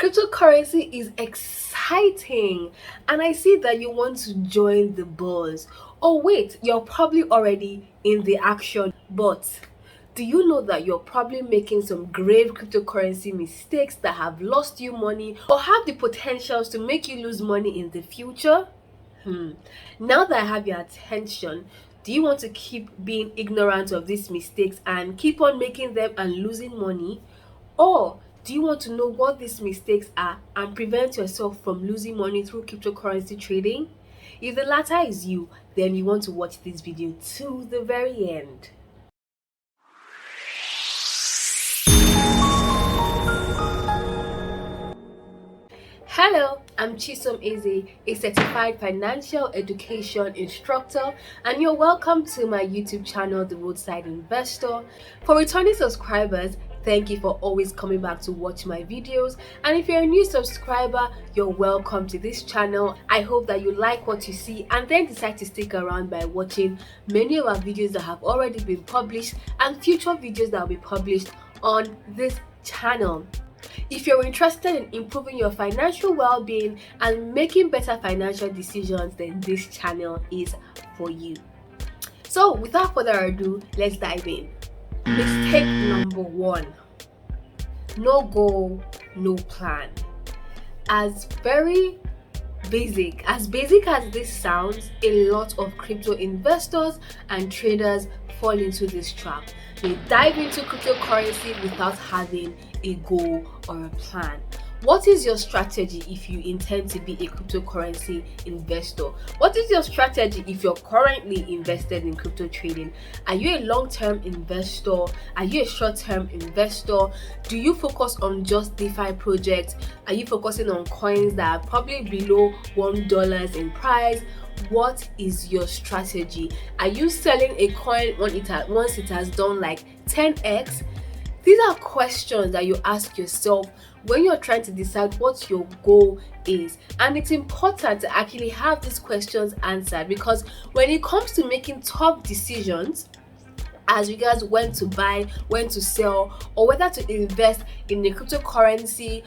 Cryptocurrency is exciting, and I see that you want to join the buzz. Oh, wait, you're probably already in the action, but do you know that you're probably making some grave cryptocurrency mistakes that have lost you money or have the potentials to make you lose money in the future? Now that I have your attention, do you want to keep being ignorant of these mistakes and keep on making them and losing money? Or do you want to know what these mistakes are and prevent yourself from losing money through cryptocurrency trading? If the latter is you, then you want to watch this video to the very end. Hello, I'm Chisom Eze, a certified financial education instructor, and you're welcome to my YouTube channel, Theroadside Investor. For returning subscribers, thank you for always coming back to watch my videos, and if you're a new subscriber, you're welcome to this channel. I hope that you like what you see and then decide to stick around by watching many of our videos that have already been published and future videos that will be published on this channel. If you're interested in improving your financial well-being and making better financial decisions, then this channel is for you. So without further ado, let's dive in. Mistake number 1: no goal, no plan. As basic as this sounds, a lot of crypto investors and traders fall into this trap. They dive into cryptocurrency without having a goal or a plan. What is your strategy if you intend to be a cryptocurrency investor? What is your strategy if you're currently invested in crypto trading? Are you a long-term investor? Are you a short-term investor? Do you focus on just DeFi projects? Are you focusing on coins that are probably below $1 in price? What is your strategy? Are you selling a coin once it has done like 10x? These are questions that you ask yourself when you're trying to decide what your goal is, and it's important to actually have these questions answered, because when it comes to making tough decisions as regards when to buy, when to sell, or whether to invest in a cryptocurrency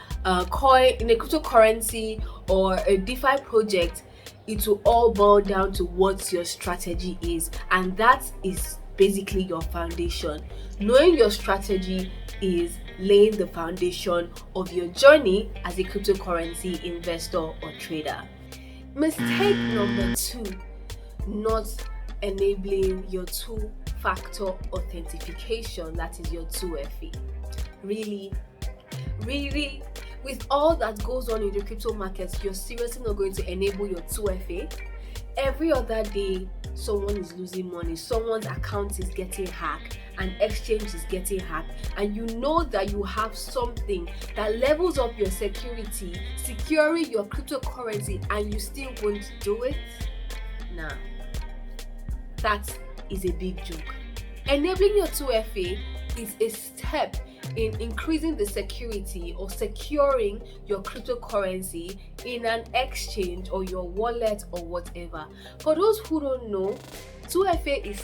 or a DeFi project, it will all boil down to what your strategy is, and that is basically your foundation. Knowing your strategy is laying the foundation of your journey as a cryptocurrency investor or trader. Mistake number 2: not enabling your two-factor authentication, that is your 2FA. Really? With all that goes on in the crypto markets, you're seriously not going to enable your 2FA? Every other day, someone is losing money, someone's account is getting hacked, an exchange is getting hacked, and you know that you have something that levels up your security, securing your cryptocurrency, and you still won't do it? Nah, that is a big joke. Enabling your 2FA is a step in increasing the security or securing your cryptocurrency in an exchange or your wallet or whatever. For those who don't know, 2FA is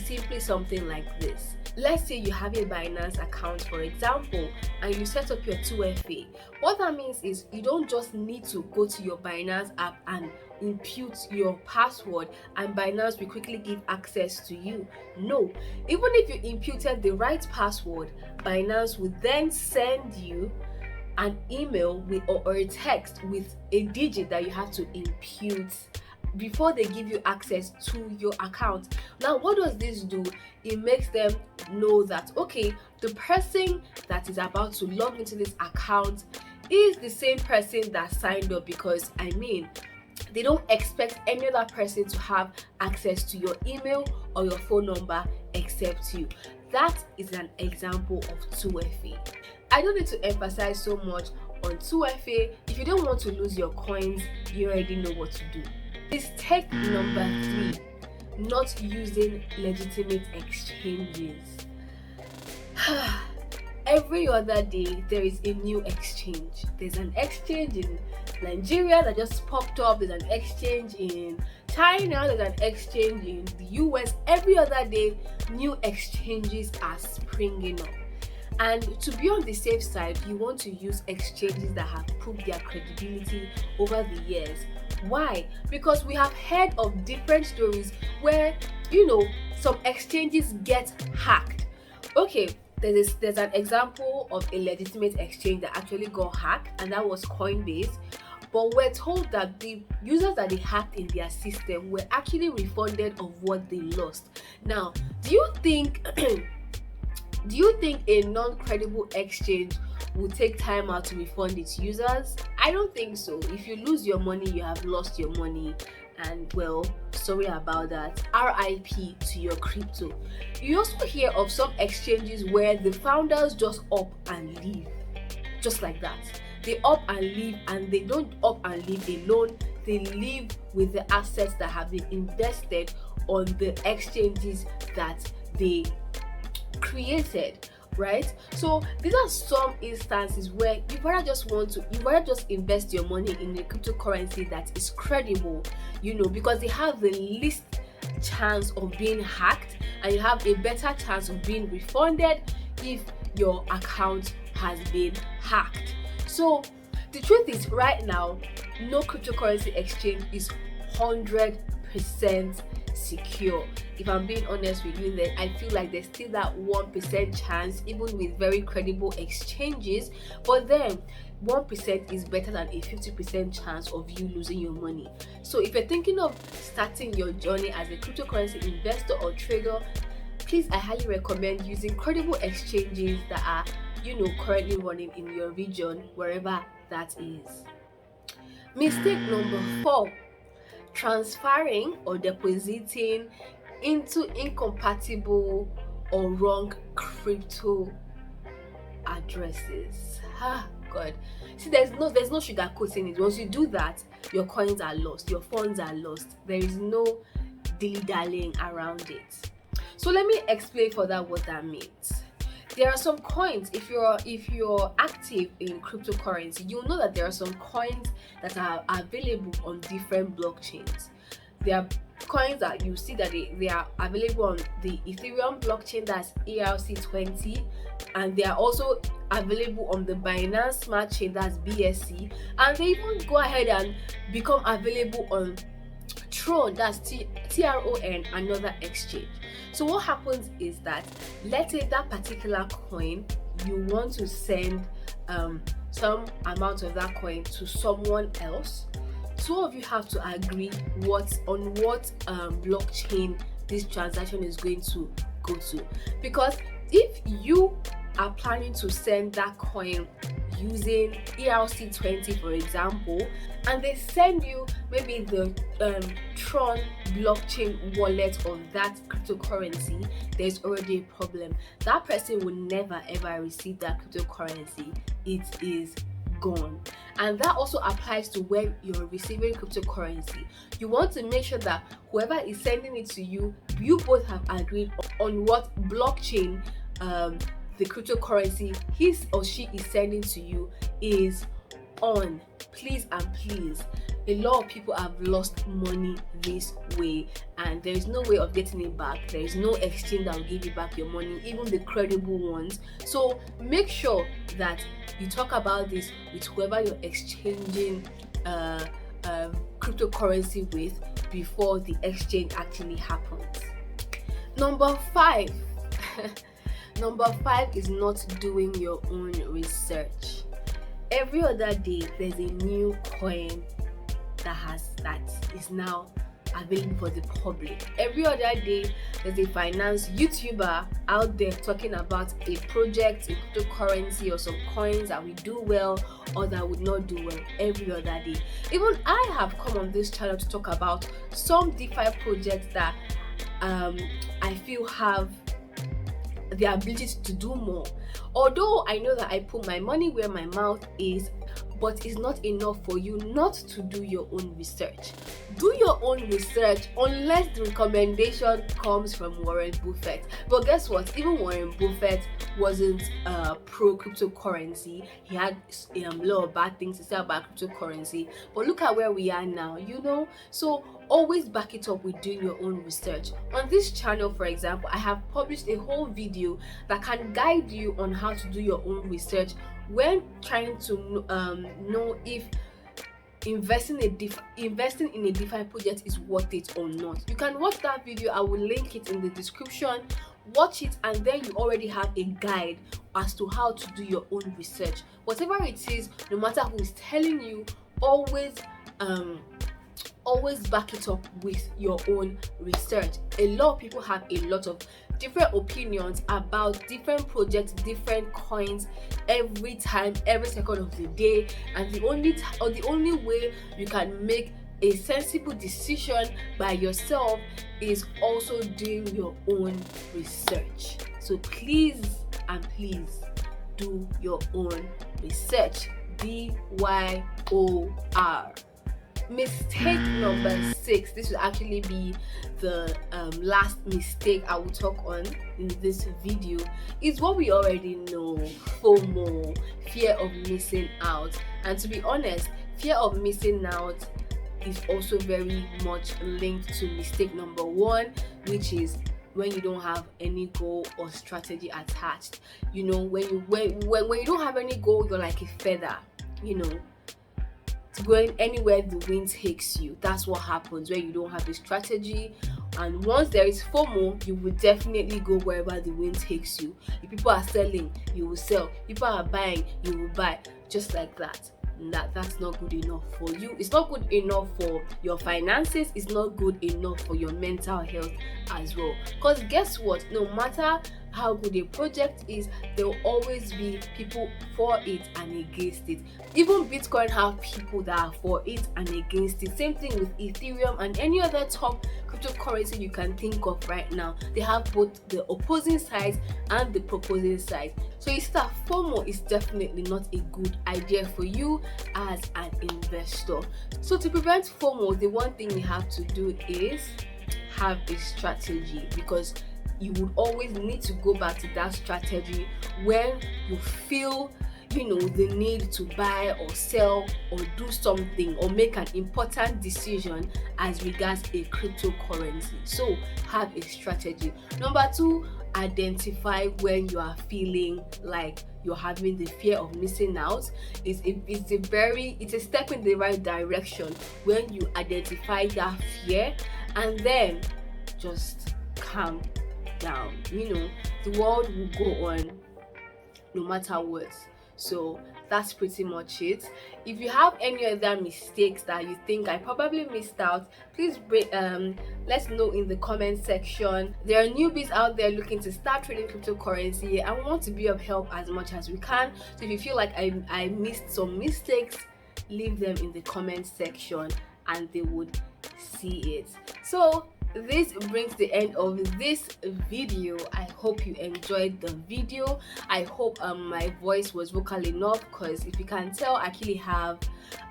simply something like this. Let's say you have a Binance account, for example, and you set up your 2FA. What that means is you don't just need to go to your Binance app and input your password and Binance will quickly give access to you. No, even if you imputed the right password, Binance will then send you an email or a text with a digit that you have to impute before they give you access to your account. Now, what does this do? It makes them know that, okay, the person that is about to log into this account is the same person that signed up, because they don't expect any other person to have access to your email or your phone number except you. That is an example of 2FA. I don't need to emphasize so much on 2FA. If you don't want to lose your coins, you already know what to do. Mistake number 3: not using legitimate exchanges. Every other day there is a new exchange. There's an exchange in Nigeria that just popped up, there's an exchange in China, there's an exchange in the US. Every other day new exchanges are springing up, And to be on the safe side, you want to use exchanges that have proved their credibility over the years. Why? Because we have heard of different stories where, some exchanges get hacked. Okay, there's an example of a legitimate exchange that actually got hacked, and that was Coinbase. But we're told that the users that they hacked in their system were actually refunded of what they lost. Now, do you think a non-credible exchange will take time out to refund its users? I don't think so. If you lose your money, you have lost your money, and well, sorry about that. RIP to your crypto. You also hear of some exchanges where the founders just up and leave, just like that. They up and leave, and they don't up and leave alone. They leave with the assets that have been invested on the exchanges that they created, right? So these are some instances where you rather just invest your money in a cryptocurrency that is credible, because they have the least chance of being hacked, and you have a better chance of being refunded if your account has been hacked. So the truth is, right now, no cryptocurrency exchange is 100% secure. If I'm being honest with you, then I feel like there's still that 1% chance, even with very credible exchanges. But then 1% is better than a 50% chance of you losing your money. So if you're thinking of starting your journey as a cryptocurrency investor or trader, please, I highly recommend using credible exchanges that are currently running in your region, wherever that is. Mistake number 4: transferring or depositing into incompatible or wrong crypto addresses. God. See, there's no sugarcoating it. Once you do that, your coins are lost, your funds are lost. There is no dilly-dallying around it. So let me explain further what that means. There are some coins, if you're active in cryptocurrency, you'll know that there are some coins that are available on different blockchains. There are coins that you see that they are available on the Ethereum blockchain, that's ERC20, and they are also available on the Binance Smart Chain, that's BSC, and they even go ahead and become available on Tron, that's TRON, another exchange. So what happens is that, let's say that particular coin, you want to send some amount of that coin to someone else. Two of you have to agree on what blockchain this transaction is going to go to. Because if you are planning to send that coin using ERC20, for example, and they send you maybe the Tron blockchain wallet of that cryptocurrency, there's already a problem. That person will never ever receive that cryptocurrency. It is gone. And that also applies to when you're receiving cryptocurrency. You want to make sure that whoever is sending it to you, you both have agreed on what blockchain the cryptocurrency he or she is sending to you is on. Please and please, a lot of people have lost money this way, and there is no way of getting it back. There is no exchange that will give you back your money, even the credible ones. So make sure that you talk about this with whoever you're exchanging cryptocurrency with before the exchange actually happens. Number 5 is not doing your own research. Every other day there's a new coin that is now available for the public. Every other day there's a finance YouTuber out there talking about a project, a cryptocurrency, or some coins that will do well or that would not do well. Every other day. Even I have come on this channel to talk about some DeFi projects that I feel have the ability to do more. Although I know that I put my money where my mouth is, but it's not enough for you not to do your own research. Do your own research unless the recommendation comes from Warren Buffett. But guess what? Even Warren Buffett wasn't pro cryptocurrency. He had a lot of bad things to say about cryptocurrency. But look at where we are now, So always back it up with doing your own research. On this channel, for example, I have published a whole video that can guide you on how to do your own research when trying to know if investing in a DeFi project is worth it or not. You can watch that video. I will link it in the description. Watch it, and then you already have a guide as to how to do your own research. Whatever it is, no matter who is telling you, always back it up with your own research. A lot of people have a lot of different opinions about different projects, different coins, every time, every second of the day, and the only way you can make a sensible decision by yourself is also doing your own research. So please do your own research. DYOR. Mistake number 6. This will actually be the last mistake I will talk on in this video. Is what we already know: FOMO, fear of missing out. And to be honest, fear of missing out is also very much linked to mistake number 1, which is when you don't have any goal or strategy attached. When you don't have any goal, you're like a feather, going anywhere the wind takes you. That's what happens when you don't have a strategy. And once there is FOMO, you will definitely go wherever the wind takes you. If people are selling, you will sell. People are buying, you will buy. Just like that. That's not good enough for you. It's not good enough for your finances. It's not good enough for your mental health as well. Because guess what? No matter how good a project is, there will always be people for it and against it. Even Bitcoin have people that are for it and against it. Same thing with Ethereum and any other top cryptocurrency you can think of right now. They have both the opposing sides and the proposing side. So you see that FOMO is definitely not a good idea for you as an investor. So to prevent FOMO, the one thing you have to do is have a strategy, because you would always need to go back to that strategy when you feel the need to buy or sell or do something or make an important decision as regards a cryptocurrency. So have a strategy. Number 2, identify when you are feeling like you're having the fear of missing out. It's a step in the right direction when you identify that fear, and then just calm down. The world will go on no matter what. So that's pretty much it. If you have any other mistakes that you think I probably missed out, please let's know in the comment section. There are newbies out there looking to start trading cryptocurrency, and we want to be of help as much as we can. So if you feel like I missed some mistakes, leave them in the comment section and they would see it. So this brings the end of this video. I hope you enjoyed the video. I hope my voice was vocal enough, because if you can tell, I actually have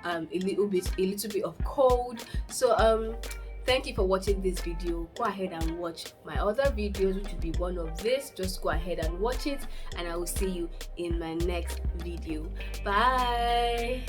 a little bit of cold. So thank you for watching this video. Go ahead and watch my other videos, which will be one of this. Just go ahead and watch it, and I will see you in my next video. Bye.